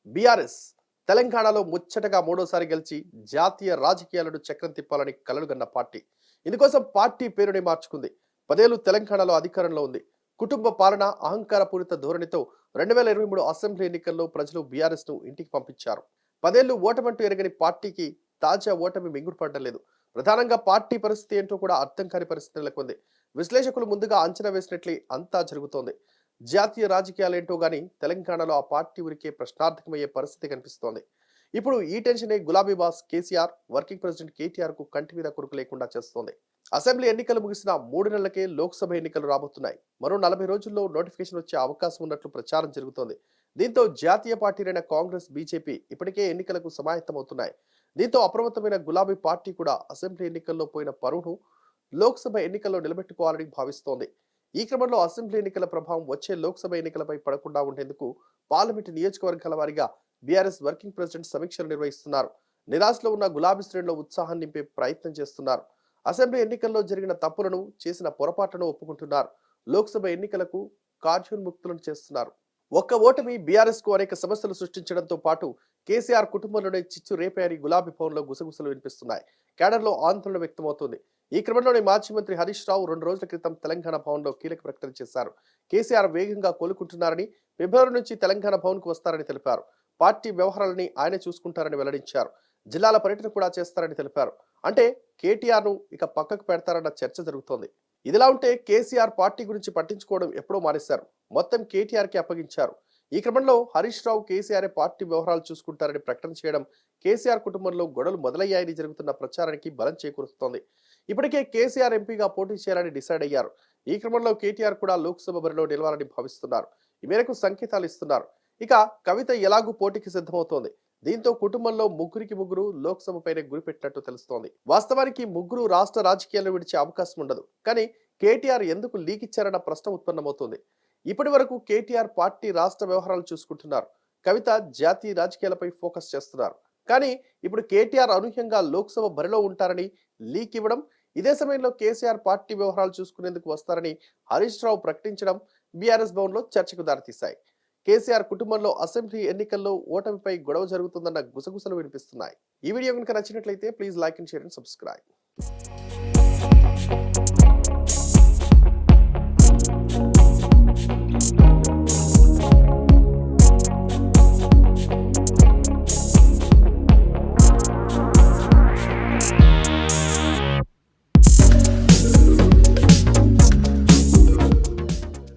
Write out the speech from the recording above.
BRS తెలంగాణలో ముచ్చటగా మూడోసారి గెలిచి జాతీయ రాజకీయాలను చక్రం తిప్పాలని కలలుగన్న పార్టీ. ఇందుకోసం పార్టీ పేరుని మార్చుకుంది. 10 ఏళ్లు తెలంగాణలో అధికారంలో ఉంది. కుటుంబ పాలన, అహంకారపూరిత ధోరణితో 2023 అసెంబ్లీ ఎన్నికల్లో ప్రజలు బీఆర్ఎస్ ను ఇంటికి పంపించారు. 10 ఏళ్లు ఓటమంటూ ఎరగని పార్టీకి తాజా ఓటమి మింగుడు పడలేదు. ప్రధానంగా పార్టీ పరిస్థితి ఏంటో కూడా అర్థం కాని పరిస్థితి నెలకొంది. విశ్లేషకులు ముందుగా అంచనా వేసినట్లే అంతా జరుగుతోంది. జాతీయ రాజకీయాలేంటో గాని తెలంగాణలో ఆ పార్టీ ఉనికే ప్రశ్నార్థకమయ్యే పరిస్థితి కనిపిస్తోంది. ఇప్పుడు ఈ టెన్షనే గులాబీ boss KCR, working president KTR కు కంటి మీద కురుకు లేకుండా చేస్తోంది. అసెంబ్లీ ఎన్నికలు ముగిసిన 3 నెలలకే లోక్సభ ఎన్నికలు రాబోతున్నాయి. మరో 40 రోజుల్లో నోటిఫికేషన్ వచ్చే అవకాశం ఉన్నట్లు ప్రచారం జరుగుతోంది. దీంతో జాతీయ పార్టీలైన కాంగ్రెస్, బీజేపీ ఇప్పటికే ఎన్నికలకు సమాయత్తమవుతున్నాయి. దీంతో అప్రమత్తమైన గులాబీ పార్టీ కూడా అసెంబ్లీ ఎన్నికల్లో పోయిన పరువును లోక్సభ ఎన్నికల్లో నిలబెట్టుకోవాలని భావిస్తోంది. ఈ క్రమంలో అసెంబ్లీ ఎన్నికల ప్రభావం వచ్చే లోక్సభ ఎన్నికలపై పడకుండా ఉండేందుకు పార్లమెంటు నియోజకవర్గాల వారీగా బీఆర్ఎస్ వర్కింగ్ ప్రెసిడెంట్ సమీక్షలు నిర్వహిస్తున్నారు. నిరాశలో ఉన్న గులాబీ శ్రేణుల్లో ఉత్సాహం నింపే ప్రయత్నం చేస్తున్నారు. అసెంబ్లీ ఎన్నికల్లో జరిగిన తప్పులను, చేసిన పొరపాట్లను ఒప్పుకుంటున్నారు. లోక్సభ ఎన్నికలకు కార్యోన్ముక్తులను చేస్తున్నారు. ఒక్క ఓటమి బీఆర్ఎస్ కు అనేక సమస్యలు సృష్టించడంతో పాటు కేసీఆర్ కుటుంబంలోనే చిచ్చు రేపాయని గులాబీ భవన్లో గుసగుసలు వినిపిస్తున్నాయి. కేడర్లో ఆందోళన వ్యక్తమవుతుంది. ఈ క్రమంలోనే మాజీ మంత్రి హరీష్ రావు 2 రోజుల క్రితం తెలంగాణ భవన్లో కీలక ప్రకటన చేశారు. కేసీఆర్ వేగంగా కోలుకుంటున్నారని, ఫిబ్రవరి నుంచి తెలంగాణ భవన్ కు వస్తారని తెలిపారు. పార్టీ వ్యవహారాలని ఆయన చూసుకుంటారని వెల్లడించారు. జిల్లాల పర్యటన కూడా చేస్తారని తెలిపారు. అంటే కేటీఆర్ ను ఇక పక్కకు పెడతారన్న చర్చ జరుగుతోంది. ఇదిలా ఉంటే కేసీఆర్ పార్టీ గురించి పట్టించుకోవడం ఎప్పుడో మానేశారు. మొత్తం కేటీఆర్ కి అప్పగించారు. ఈ క్రమంలో హరీష్ రావు కేసీఆర్ పార్టీ వ్యవహారాలు చూసుకుంటారని ప్రకటన చేయడం కేసీఆర్ కుటుంబంలో గొడవలు మొదలయ్యాయని జరుగుతున్న ప్రచారానికి బలం చేకూరుస్తోంది. ఇప్పటికే కేసీఆర్ ఎంపీగా పోటీ చేయాలని డిసైడ్ అయ్యారు. ఈ క్రమంలో కేటీఆర్ కూడా లోక్సభ బరిలో నిలవాలని భావిస్తున్నారు. ఈ మేరకు సంకేతాలు ఇస్తున్నారు. ఇక కవిత ఎలాగూ పోటీకి సిద్ధమవుతోంది. దీంతో కుటుంబంలో ముగ్గురికి ముగ్గురు లోక్సభ పైనే గురిపెట్టినట్టు తెలుస్తోంది. వాస్తవానికి ముగ్గురు రాష్ట్ర రాజకీయాల్లో విడిచే అవకాశం ఉండదు. కానీ కేటీఆర్ ఎందుకు లీక్ ఇచ్చారన్న ప్రశ్న ఉత్పన్నమవుతోంది. ఇప్పటి వరకు కేటీఆర్ పార్టీ రాష్ట్ర వ్యవహారాలు చూసుకుంటున్నారు. కవిత జాతీయ రాజకీయాలపై ఫోకస్ చేస్తున్నారు. కానీ ఇప్పుడు కేటీఆర్ అనూహ్యంగా లోక్సభ బరిలో ఉంటారని లీక్ ఇవ్వడం, ఇదే సమయంలో కేసీఆర్ పార్టీ వ్యవహారాలు చూసుకునేందుకు వస్తారని హరీష్ రావు ప్రకటించడం బీఆర్ఎస్ భవన్లో చర్చకు దారితీశాయి. కేసీఆర్ కుటుంబంలో అసెంబ్లీ ఎన్నికల్లో ఓటమిపై గొడవ జరుగుతుందన్న గుసగుసలు వినిపిస్తున్నాయి. ఈ వీడియో కనుక నచ్చినట్లయితే please like and share and subscribe.